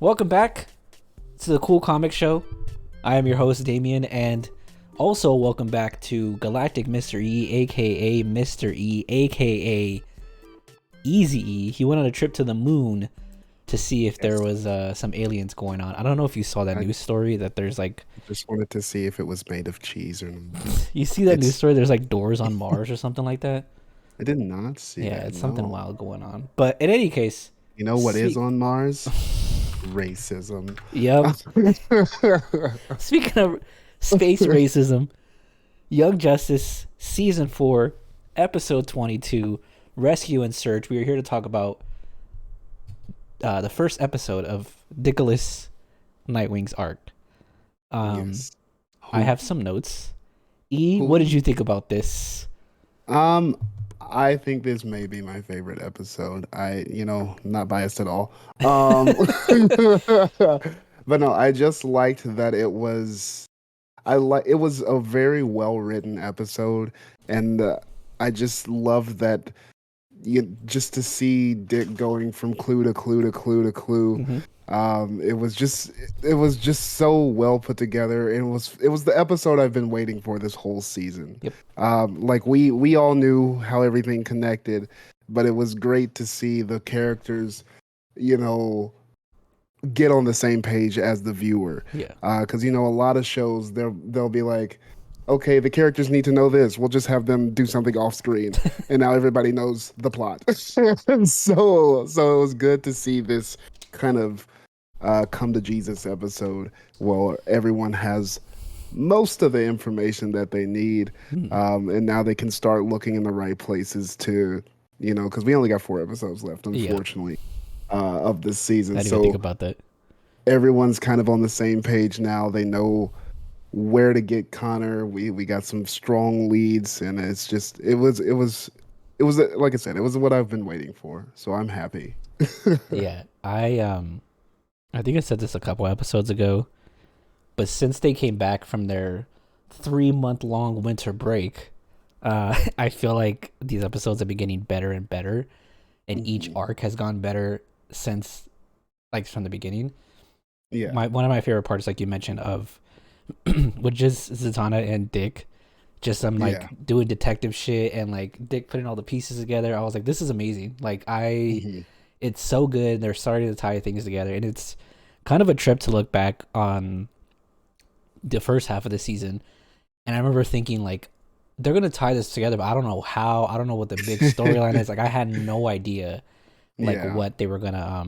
Welcome back to the Cool Comic Show. I am your host, Damien, and also welcome back to Galactic Mr. E, aka Mr. E, aka Easy E. He went on a trip to the moon to see if there was some aliens going on. I don't know if you saw that I news story that there's like, just wanted to see if it was made of cheese or not. you see that news It's story, there's like doors on Mars or something like that. I did not see Yeah, that. it's something No. wild going on. But in any case, You know what is speak. on Mars? Racism. Yep. Speaking of space racism, Young Justice Season 4, Episode 22, Rescue and Search. We are here to talk about the first episode of Nicholas Nightwing's arc. Yes. I have some notes. E, what Who? did you think about this? Um, I think this may be my favorite episode. Not biased at all. But no, I just liked that it was a very well written episode, and I just love that just to see Dick going from clue to clue to clue to clue. Mm-hmm. It was just so well put together. It was the episode I've been waiting for this whole season. Yep. Like we all knew how everything connected, but it was great to see the characters, you know, get on the same page as the viewer. Yeah. Because a lot of shows they'll be like, okay, the characters need to know this. We'll just have them do something off screen, and now everybody knows the plot. So it was good to see this kind of come to Jesus episode. Well, everyone has most of the information that they need, Hmm. and now they can start looking in the right places to, because we only got 4 episodes left, Yeah. unfortunately, of this I season. didn't even think So about that. everyone's kind of on the same page now. They know where to get Connor. We got some strong leads, and it was like I said, it was what I've been waiting for. So I'm happy. Yeah. I think I said this a couple episodes ago, but since they came back from their 3-month long winter break, I feel like these episodes have been getting better and better, and each Mhm. arc has gone better since, like, from the beginning. Yeah, One of my favorite parts, like you mentioned, of which is Zatanna and Dick, just some yeah, like doing detective shit and like Dick putting all the pieces together. I was like, this is amazing. Like hmm it's so good. They're starting to tie things together, and it's kind of a trip to look back on the first half of the season. And I remember thinking like they're gonna tie this together, but I don't know how. I don't know what the big storyline is. Like I had no idea like yeah. what they were gonna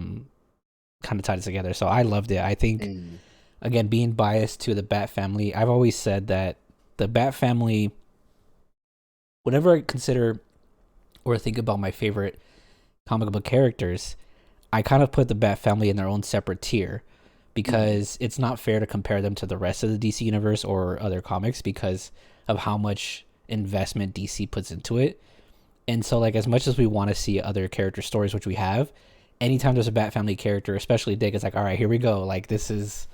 kind of tie this together. So I loved it. I think Mm. again being biased to the Bat family, I've always said that the Bat family, whenever I consider or think about my favorite comic book characters, I kind of put the Bat family in their own separate tier because it's not fair to compare them to the rest of the DC universe or other comics because of how much investment DC puts into it. And so like as much as we want to see other character stories, which we have, anytime there's a Bat family character, especially Dick, it's like, all right, here we go. Like this is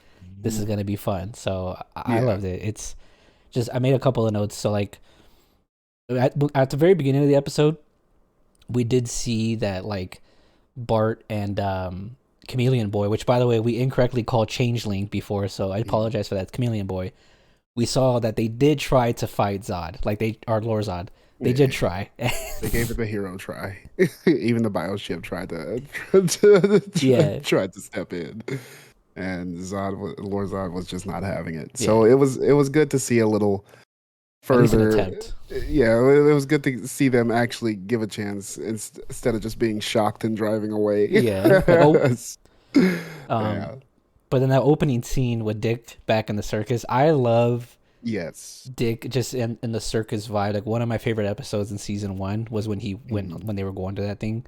gonna be fun. So I Yeah, loved it. It's just I made a couple of notes. So like at the very beginning of the episode, we did see that like Bart and Chameleon Boy, which by the way we incorrectly called Changeling before, so I mm. apologize for that. It's Chameleon Boy. We saw that they did try to fight Zod, like they are Lorzod. They did Yeah. try. They gave it a hero try. Even the bioship tried to Yeah, tried to step in, and Lord Zod was just not having it. So yeah. it was good to see a little At least an further. attempt. Yeah, it was good to see them actually give a chance instead of just being shocked and driving away. Yeah. Like oh, Yeah. but then that opening scene with Dick back in the circus, I love Yes. Dick just in the circus vibe. Like one of my favorite episodes in season one was when he went Mhm. when they were going to that thing,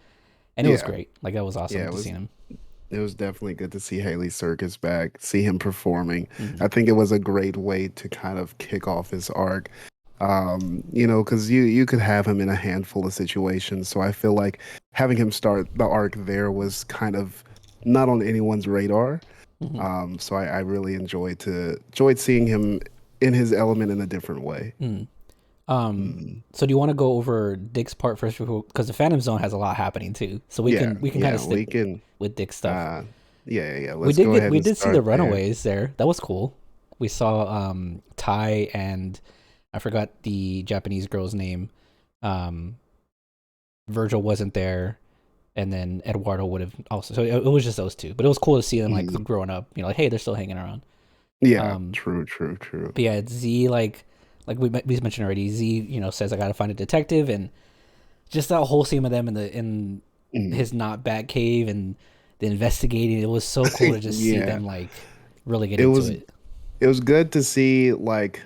and it was Yeah. great. Like that was awesome Yeah. to see him. It was definitely good to see Haley Circus back, see him performing. Hmm. I think it was a great way to kind of kick off his arc. Because you could have him in a handful of situations. So I feel like having him start the arc there was kind of not on anyone's radar. Hmm. So I really enjoyed seeing him in his element in a different way. Mm. Mm. So do you want to go over Dick's part first, because the Phantom Zone has a lot happening too. So we Yeah, can kind yeah, of stick we can. with Dick's stuff. Uh, Yeah. We Let's did go get ahead we and did see the start there. Runaways there. That was cool. We saw Ty and I forgot the Japanese girl's name. Um, Virgil wasn't there, and then Eduardo would have also. So it was just those two, but it was cool to see them like Mhm. growing up. Like, hey, they're still hanging around. Yeah, Um, true. but yeah, Z like we mentioned already. Z says I gotta find a detective, and just that whole scene with them in Mhm. his not Bat cave and the investigating. It was so cool to just see Yeah, them like really get it into was it. it was good to see, like,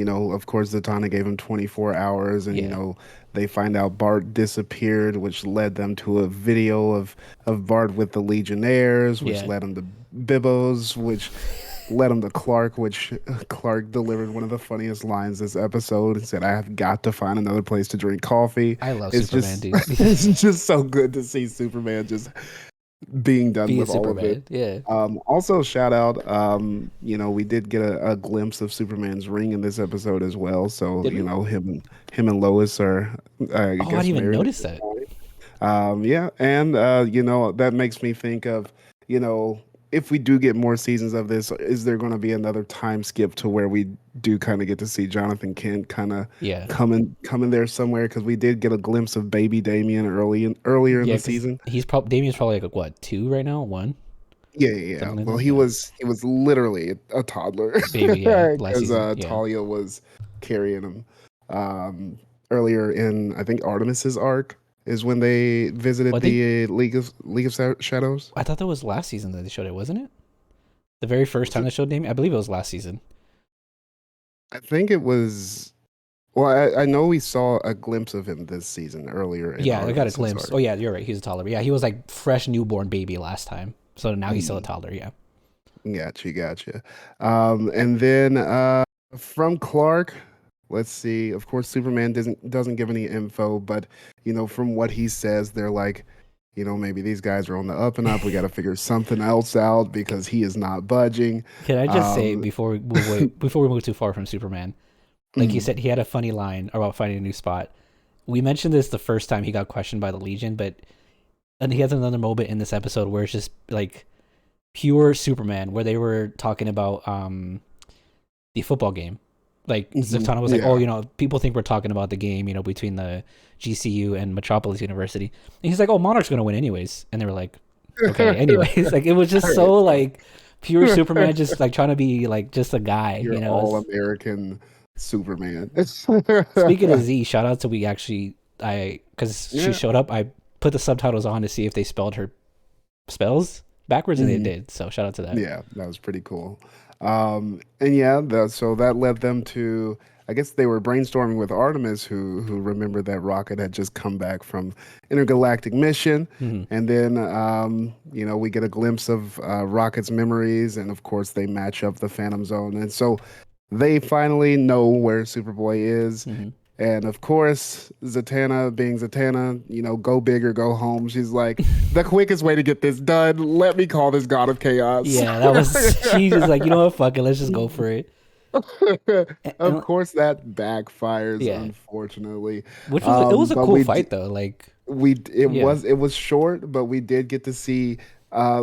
of course, Zatanna gave him 24 hours, and Yeah, they find out Bart disappeared, which led them to a video of Bart with the Legionnaires, which yeah. led him to Bibbo's, which led him to Clark, which Clark delivered one of the funniest lines this episode and said, "I have got to find another place to drink coffee." I love It's Superman, just dude. it's just so good to see Superman just being done Being with all of this. Superman, yeah. Also, shout out, we did get a glimpse of Superman's ring in this episode as well. So, Did we? him and Lois are, I Oh, I didn't guess, even married at notice this that. point. Yeah, and that makes me think of, you know, if we do get more seasons of this, is there going to be another time skip to where we do kind of get to see Jonathan Kent kind of Yeah, come in there somewhere? Because we did get a glimpse of baby Damien earlier in yeah. the Because season. Damien's probably like what, 2 right now, 1, Yeah. something like Well, that. he Yeah, was literally a toddler baby. Yeah, last because season. Yeah. Talia was carrying him. Um, Earlier in, I think, Artemis's arc is when they Well, visited I think the League of Shadows. I thought that was last season that they showed it, wasn't it? The very first Was time it? they showed Damien, I believe it was last season. I think it was. Well, I know we saw a glimpse of him this season earlier in Yeah, I got a Artemis's glimpse. arc. Oh yeah, you're right. He's a toddler. Yeah, he was like fresh newborn baby last time. So now he's still a Mm, toddler. Yeah. gotcha. And then from Clark, let's see. Of course, Superman doesn't give any info, but from what he says, they're like, maybe these guys are on the up and up. We got to figure something else out because he is not budging. Can I just say Um, before we move too far from Superman, like you mm, said, he had a funny line about finding a new spot. We mentioned this the first time he got questioned by the Legion, but and he has another moment in this episode where it's just like pure Superman, where they were talking about the football game. Like mhm, Zatanna was like, "Oh, yeah. people think we're talking about the game, between the GCU and Metropolis University." And he's like, "Oh, Monarch's gonna win anyways." And they were like, "Okay, anyways." Like it was All just right, so so like pure Superman, just like trying to be like just a guy. you're all It's, American Superman. speaking of Z, shout out to we actually because she Yeah. showed up. I put the subtitles on to see if they spelled her spells backwards, and they Mhm. did. So shout out to that. Yeah, that was pretty cool. And yeah, so that led them to, I guess they were brainstorming with Artemis, who remembered that Rocket had just come back from intergalactic mission, Hmm. and then we get a glimpse of Rocket's memories, and of course they match up the Phantom Zone, and so they finally know where Superboy is. Hmm. And of course, Zatanna, being Zatanna, go big or go home. She's like, the quickest way to get this done, let me call this God of Chaos. Yeah, that was. She's just like, you know what, fuck it, let's just go for it. Of And course, that backfires, yeah, unfortunately. which was it was a But cool fight though. Like yeah. it was short, but we did get to see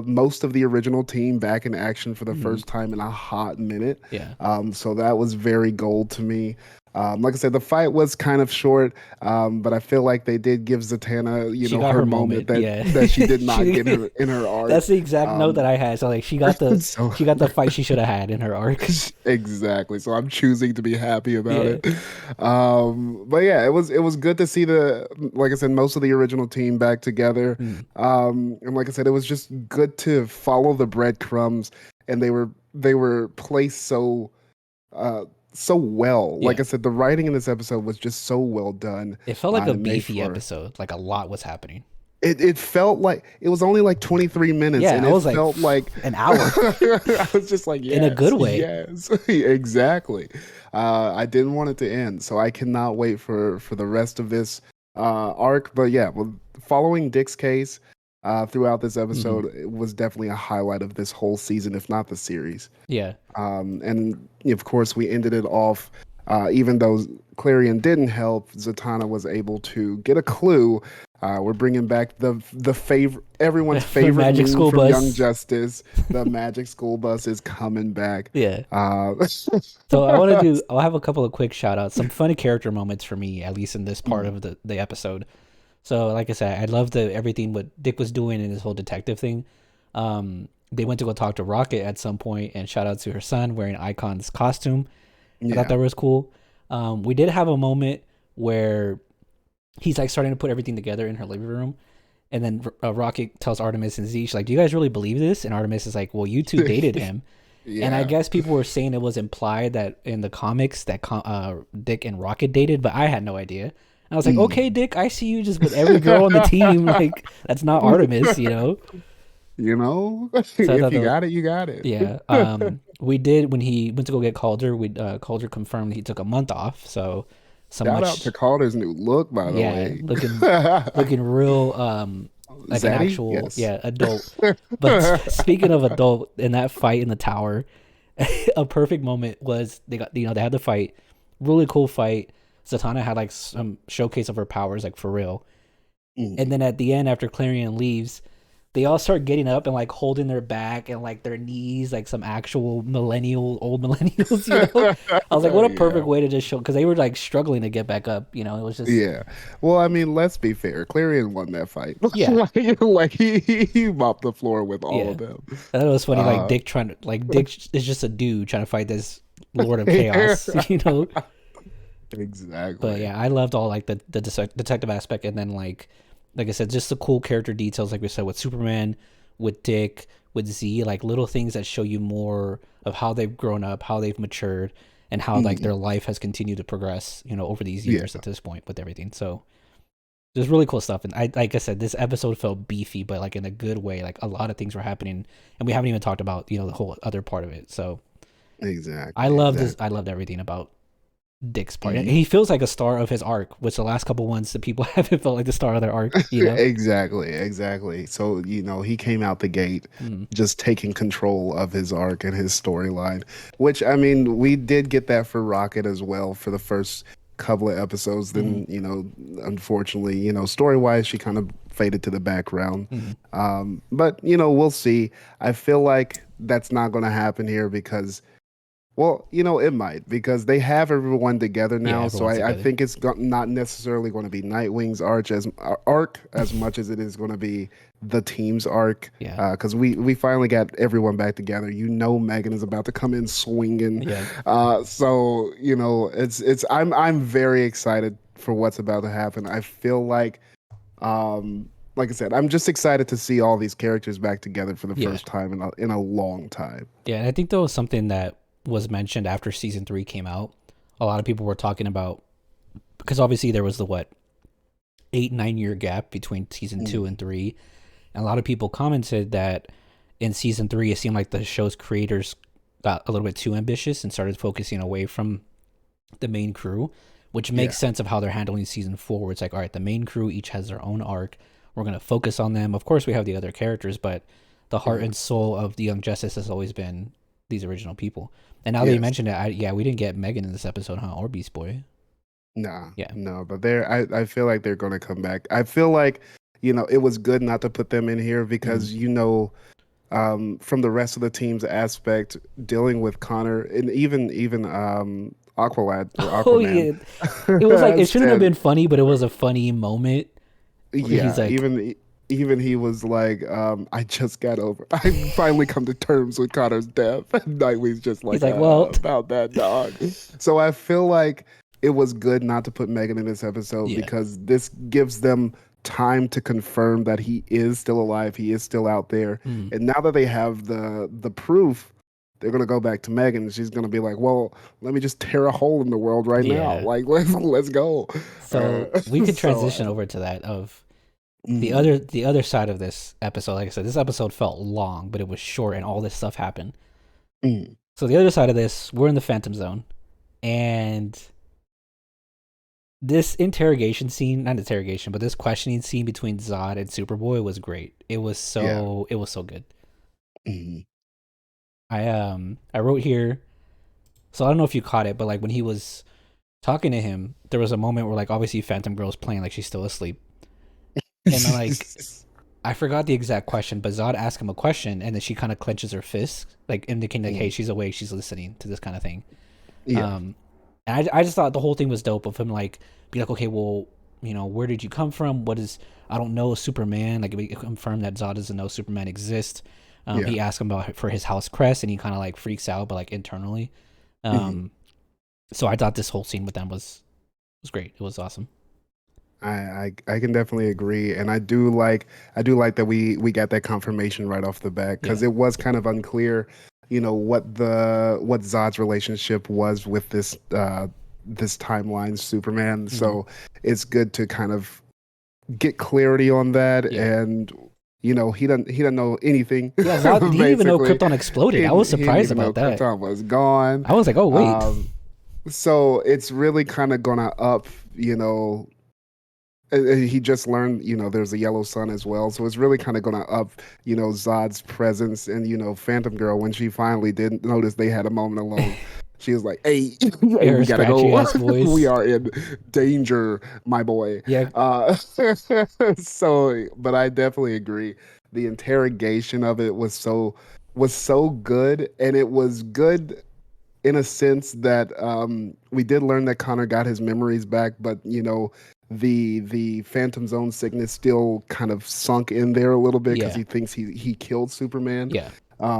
most of the original team back in action for the Hmm. first time in a hot minute. Yeah. So that was very gold to me. Like I said, the fight was kind of short, but I feel like they did give Zatanna, She got her her moment moment. Yeah. that she did not get she in her arc. That's the exact note that Um, I had. So like she got the so she got the fight she should have had in her arc. exactly. So I'm choosing to be happy about Yeah. it. But yeah, it was good to see like I said, most of the original team back together. Mm. And like I said, it was just good to follow the breadcrumbs, and they were placed uh so well. Like Yeah. I said, the writing in this episode was just so well done. It felt like a And made beefy for episode. Like a lot was happening. it felt like it was only like 23 minutes, Yeah, and I it was like felt like an hour I was just like, in a good yes, way. yes, exactly. I didn't want it to end, so I cannot wait for the rest of this arc. But yeah, well, following Dick's case throughout this Hmm. episode, it was definitely a highlight of this whole season, if not the series. Yeah. And of course, we ended it off. Even though Clarion didn't help, Zatanna was able to get a clue We're bringing back the favorite, everyone's The favorite Magic meme School from Young Bus. Justice. The Magic School Bus is coming back. Yeah. Uh, So I'll have a couple of quick shout outs, some funny character moments for me, at least in this part of the episode. So like I said, I love the everything what Dick was doing in his whole detective thing. They went to go talk to Rocket at some point, and shout out to her son wearing Icon's costume. I thought yeah, that was cool. We did have a moment where he's like starting to put everything together in her living room, and then Rocket tells Artemis and Z, she's like, "Do you guys really believe this?" And Artemis is like, "Well, you two dated him." And I yeah. guess people were saying it was implied that in the comics that Dick and Rocket dated, but I had no idea. And I was like, Mm. okay, Dick, I see you just with every girl on the team. Like that's not Artemis, you know. You know, So I if thought you that, got it, you got it. yeah. We did when he went to go get Calder. We Calder confirmed he took a month off. So Shout out to much, Calder's new look, by the yeah, way. looking real like an Zaddy, actual yes. yeah adult. But speaking of adult, in that fight in the tower, a perfect moment was they had the fight, really cool fight. Zatanna had like some showcase of her powers like for real, and Mm. then at the end after Clarion leaves, they all start getting up and like holding their back and like their knees like some actual old millennials. I was like, what a Yeah. perfect way to just show because they were like struggling to get back up. It was just Yeah. Well, I mean, let's be fair. Clarion won that fight. yeah, Like he mopped the floor with all yeah. of them. I thought it was funny, like Uh, Dick trying to like Dick is just a dude trying to fight this Lord of Chaos, you know. But exactly. yeah, I loved all like the detective aspect, and then like I said, just the cool character details, like we said with Superman, with Dick, with Z, like little things that show you more of how they've grown up, how they've matured, and how like Mm. their life has continued to progress, over these Yeah. years at this point with everything. So there's really cool stuff, and I like I said, this episode felt beefy, but like in a good way. Like a lot of things were happening, and we haven't even talked about the whole other part of it. So I Exactly. love this. Exactly. I loved everything about Dick's part. Mhm. He feels like a star of his arc, which the last couple ones that people haven't felt like the star of their arc, you know? Exactly, exactly. So, he came out the gate Mm, just taking control of his arc and his storyline, which I mean, we did get that for Rocket as well for the first couple of episodes. mm, Then, unfortunately, story-wise, she kind of faded to the background. mm. But, we'll see. I feel like that's not going to happen here because well, it might because they have everyone together Yeah, now. So everyone's I together. think it's not necessarily going to be Nightwing's arc as much as it is going to be the team's arc. Yeah, Because we finally got everyone back together. Megan is about to come in swinging. yeah, So I'm very excited for what's about to happen. I feel like I said, I'm just excited to see all these characters back together for the yeah, first time in a long time. yeah. And I think that was something that was mentioned after season three came out. A lot of people were talking about because obviously there was the 8-9 year gap between season two Mm, and three, and a lot of people commented that in season three it seemed like the show's creators got a little bit too ambitious and started focusing away from the main crew, which yeah. makes sense of how they're handling season four. Where it's like, all right, the main crew each has their own arc. We're gonna focus on them. Of course, we have the other characters, but the heart Yeah. and soul of the Young Justice has always been these original people. And now that you Yes. mentioned it, yeah, we didn't get Megan in this episode, huh? Or Beast Boy. Nah, Yeah. no, but I feel like they're gonna come back. I feel like, it was good not to put them in here Mm. because, from the rest of the team's aspect, dealing with Connor and even Aqualad or Oh Aquaman yeah, it was like it shouldn't have said, been funny, but it was a funny moment where he's yeah, like, even he was like, I just got over. I finally come to terms with Connor's death. And Nightwing's just he's like, like, well, about that dog. So I feel like it was good not to put Megan in this episode yeah, because this gives them time to confirm that he is still alive, he is still out there. mm, And now that they have the proof, they're gonna go back to Megan and she's gonna be like, well, let me just tear a hole in the world right now. yeah. Like let's go. So we could So transition over to that of mm, the other side of this episode. Like I said, this episode felt long, but it was short, and all this stuff happened. mm. So the other side of this, we're in the Phantom Zone, and this interrogation scene, not interrogation, but this questioning scene between Zod and Superboy was great. Yeah. It was so good. Mhm. I wrote here, so I don't know if you caught it, but like when he was talking to him, there was a moment where like obviously Phantom Girl's playing like she's still asleep. And then, like, I forgot the exact question, but Zod asked him a question, and then she kind of clenches her fist, like indicating like, "Hey, she's awake, she's listening to this kind of thing." Yeah. And I just thought the whole thing was dope of him like be like, "Okay, well, where did you come from? What is I don't know Superman." Like we confirmed that Zod doesn't know Superman exists. Yeah. He asked him about for his house crest, and he kind of like freaks out, but like internally. So I thought this whole scene with them was great. It was awesome. I can definitely agree, and I do like that we got that confirmation right off the bat because Yeah. it was kind of unclear, what Zod's relationship was with this timeline Superman. So it's good to kind of get clarity on that, Yeah. and he doesn't know anything. Yeah, Zod, he didn't even know Basically, Krypton exploded. I was he didn't surprised even know about that. Krypton was gone. I was like, oh wait. So it's really kind of gonna up, he just learned, there's a yellow sun as well. So it's really kind of going to up, Zod's presence. And, Phantom Girl, when she finally did notice they had a moment alone, she was like, hey, hey, Her we got to scratchy go. ass voice. We are in danger, my boy. Yeah. But I definitely agree. The interrogation of it was so good. And it was good in a sense that we did learn that Connor got his memories back, but the Phantom Zone sickness still kind of sunk in there a little bit because Yeah. he thinks he killed Superman. Yeah.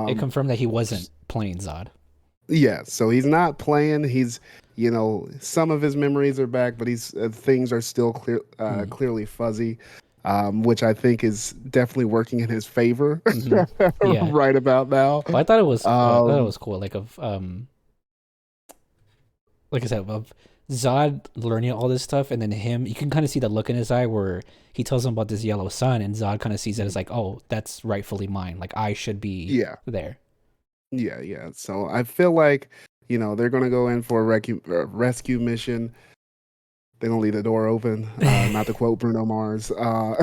It confirmed that he wasn't playing Zod. Yeah, so he's not playing. He's some of his memories are back, but he's things are still clearly fuzzy. Which I think is definitely working in his favor Yeah. right about now. But I thought it was cool. Like I said, of Zod learning all this stuff, and then him, you can kind of see the look in his eye where he tells him about this yellow sun, and Zod kind of sees it as like, oh, that's rightfully mine. Like I should be there. Yeah. So I feel like, they're gonna go in for a rescue mission. They're gonna leave the door open. Not to quote Bruno Mars. Zod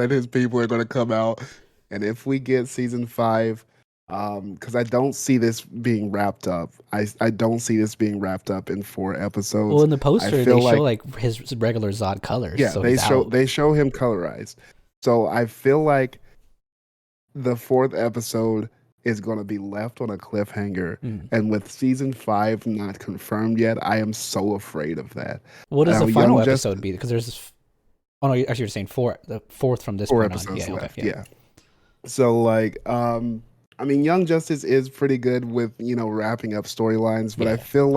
and his people are gonna come out, and if we get season 5, because I don't see this being wrapped up. I don't see this being wrapped up in 4 episodes. Well, in the I poster, feel they show like like his regular Zod colors. yeah, So they he's show out. they show him colorized. So I feel like the 4th episode is going to be left on a cliffhanger. And with season 5 not confirmed yet, I am so afraid of that. What does the Young final Just episode be? Because there's this. Oh no, actually you're saying the fourth from this 4 point on. episodes Yeah. left. Okay. Yeah. So like, I mean, Young Justice is pretty good with wrapping up storylines, but I Yeah. feel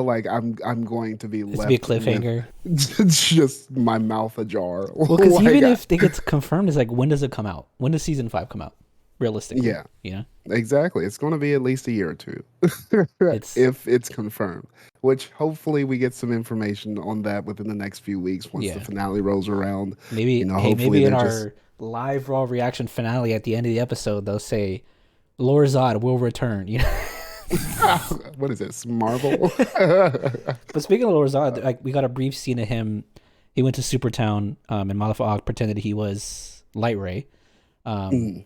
like I'm going to be It's left be a cliffhanger. with just my mouth ajar. Well, because Like, even if it gets confirmed, it's like when does it come out? When does season 5 come out? Realistically, Yeah. you know, exactly, it's going to be at least a year or two It's- if it's confirmed. Which hopefully we get some information on that within the next few weeks once the finale rolls around. maybe hopefully maybe in they're our live raw reaction finale at the end of the episode, they'll say, "Lord Zod will return." You know. What is this, Marvel? But speaking of Lord Zod, like we got a brief scene of him. He went to Supertown, and Malifaux pretended he was Light Ray, and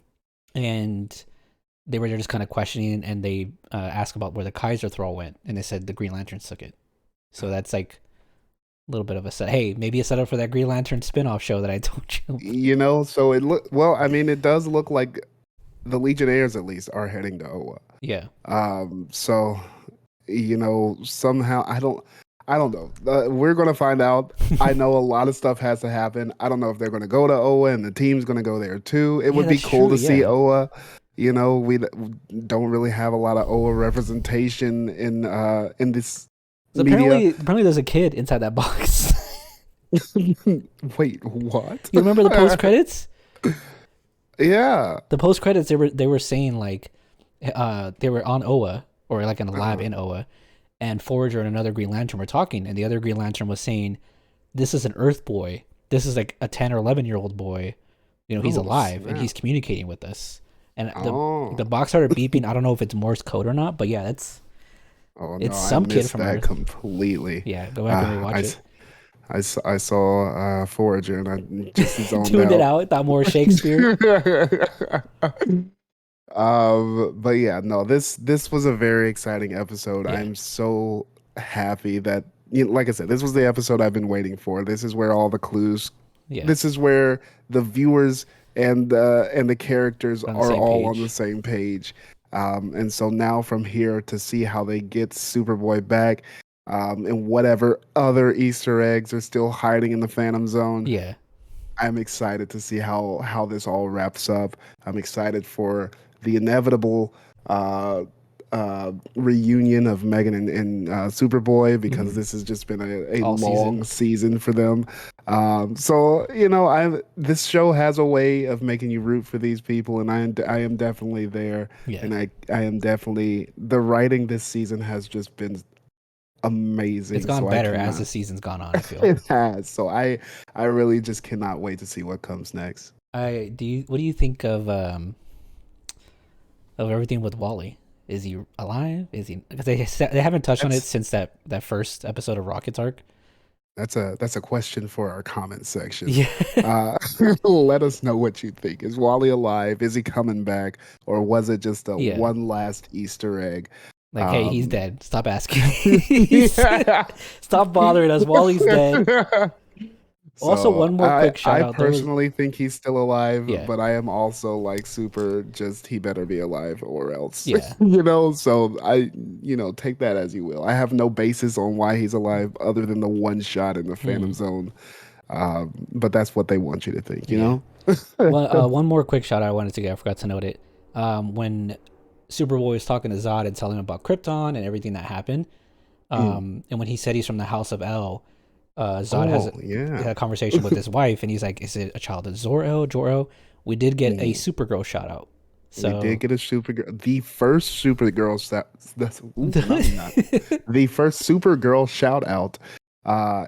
they were just kind of questioning, and they asked about where the Kaiser Thrall went, and they said the Green Lanterns took it. So that's like a little bit of a set. Hey, maybe a setup for that Green Lantern spinoff show that I told you. So I mean, it does look like the Legionnaires at least are heading to Oa. Yeah. So, somehow I don't know. We're gonna find out. I know a lot of stuff has to happen. I don't know if they're gonna go to Oa and the team's gonna go there too. It would be that's cool true, to see yeah. Oa. We don't really have a lot of Oa representation in this So media. apparently there's a kid inside that box. Wait, what? You remember the post credits? Yeah. The post credits they were saying like they were on Oa or like in a lab in Oa, and Forager and another Green Lantern were talking, and the other Green Lantern was saying, "This is an Earth boy. This is like a 10 or 11-year-old boy. He's alive and he's communicating with us." And the box started beeping. I don't know if it's Morse code or not, but yeah, it's some kid from that Earth. Completely. Yeah, go back and rewatch it. I saw Forager and I just zoned Tuned it out. out. Thought more Shakespeare. But yeah, no, this was a very exciting episode. Yeah. I'm so happy that like I said, this was the episode I've been waiting for. This is where all the clues. Yeah, This is where the viewers and the characters on the are same all on the page. same page. And so now from here to see how they get Superboy back, and whatever other Easter eggs are still hiding in the Phantom Zone, Yeah, I'm excited to see how this all wraps up. I'm excited for the inevitable uh, reunion of Megan and Superboy, because hmm this has just been a all long season. season for them. So you know, I this show has a way of making you root for these people, and I am definitely there, Yeah, and I am definitely the writing this season has just been it's amazing. gone So I better as cannot. the season's gone on. I feel. It has. So I really just cannot wait to see what comes next. I do you. What do you think of everything with Wally? Is he alive? Is he? Because they haven't touched on it That's since that first episode of Rocket's arc. that's a question for our comment section. Yeah, Uh, let us know what you think. Is Wally alive? Is he coming back, or was it just a yeah. one last Easter egg? Like, hey, he's Um, dead. Stop asking. yeah. Stop bothering us. Wally's dead. Also, So one more quick shout I out. There was personally think he's still alive, yeah, but I am also like super just he better be alive or else. yeah. You know, so take that as you will. I have no basis on why he's alive other than the one shot in the Phantom Mm, Zone. But that's what they want you to think, you yeah. know? Well, one more quick shout out I wanted to get. I forgot to note it. When Superboy was talking to Zod and telling him about Krypton and everything that happened, Mm. and when he said he's from the House of El, Zod Oh, yeah. had a conversation with his wife, and he's like, "Is it a child of Zor-El, Jor-El?" We did get a Mm. Supergirl shout out. We did So get a Supergirl, the first Supergirl. That's ooh, not not the first Supergirl shout out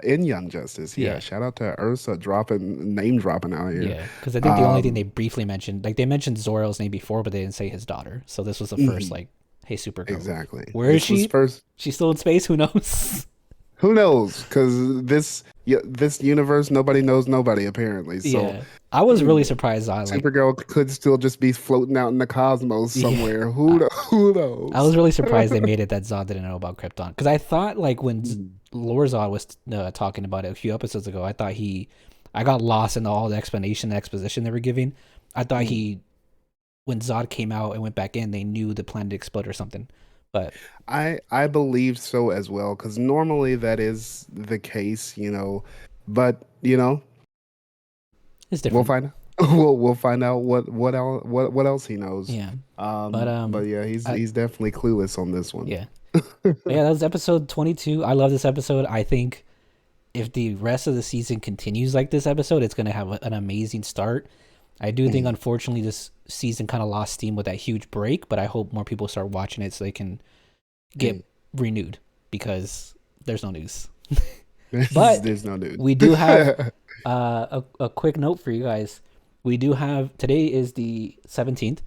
in Young Justice. Yeah, yeah, shout out to Ursa dropping name dropping out here. yeah. Because I think the only thing they Um, briefly mentioned, like they mentioned Zor-El's name before, but they didn't say his daughter. So this was the first mhm, like, "Hey, Supergirl, exactly. where is This was she? first. She's still in space. Who knows?" Who knows? Because this universe, nobody knows nobody apparently. So Yeah, I was really surprised. I like, Supergirl could still just be floating out in the cosmos yeah, somewhere. I, Who I knows? was really surprised they made it that Zod didn't know about Krypton because I thought like when Mm, Lord Zod was talking about it a few episodes ago, I got lost in all the explanation, and exposition they were giving. I thought mm. when Zod came out and went back in, they knew the planet exploded or something. But I believe so as well, because normally that is the case, but it's we'll different. find out. We'll find out what else he knows. Yeah, but But yeah, I, he's definitely clueless on this one. yeah, but yeah, that was episode 22. I love this episode. I think if the rest of the season continues like this episode, it's gonna have an amazing start. I do think, Mhm. unfortunately, this season kind of lost steam with that huge break, but I hope more people start watching it so they can get Mm. renewed because there's no news. But There's no news. we do have a quick note for you guys. We do have today is the 17th.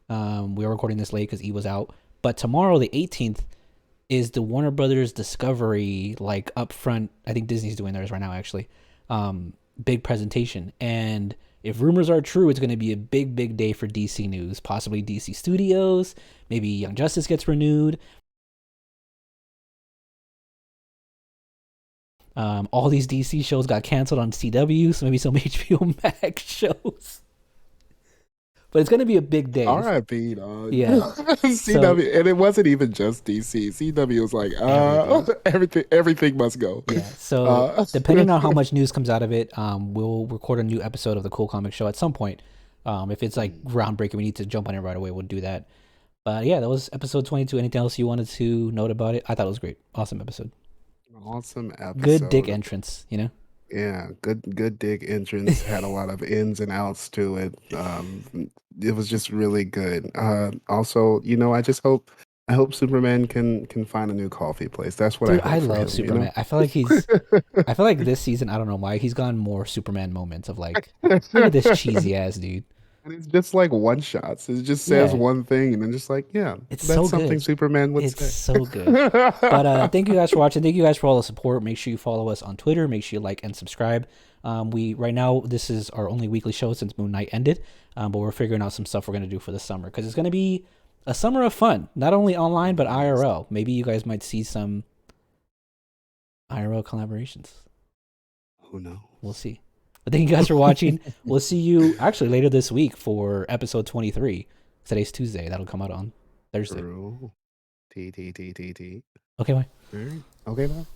We are recording this late because E was out, but tomorrow, the 18th, is the Warner Brothers Discovery like upfront. I think Disney's doing theirs right now, actually. Big presentation, and if rumors are true, it's going to be a big day for DC news. Possibly DC Studios. Maybe Young Justice gets renewed. All these DC shows got canceled on CW, so maybe some HBO Max shows. But it's going to be a big day. R.I.P. dog. Yeah. So CW, and it wasn't even just DC. CW was like, everything. everything must go. Yeah. So Uh, depending on how much news comes out of it, we'll record a new episode of the Cool Comic Show at some point. If it's like groundbreaking, we need to jump on it right away. We'll do that. But yeah, that was episode 22. Anything else you wanted to note about it? I thought it was great. Awesome episode. Awesome Good dick episode. entrance. You know. Yeah, good dig entrance, had a lot of ins and outs to it. It was just really good. Also, I hope Superman can find a new coffee place. That's what I Dude, I hope for love him. Superman. I feel like this season, I don't know why, he's gotten more Superman moments of like, look at this cheesy ass dude. And it's just like one shots. It just says Yeah, one thing and then just like, yeah, it's so that's something good. Superman would It's say. so good. But thank you guys for watching. Thank you guys for all the support. Make sure you follow us on Twitter. Make sure you like and subscribe. We right now this is our only weekly show since Moon Knight ended. But we're figuring out some stuff we're gonna do for the summer because it's gonna be a summer of fun, not only online but IRL. Maybe you guys might see some IRL collaborations. Who knows? We'll see. But thank you guys for watching. We'll see you actually later this week for episode 23. Today's Tuesday. That'll come out on Thursday. True. T. Okay, bye. All right. Okay, bye.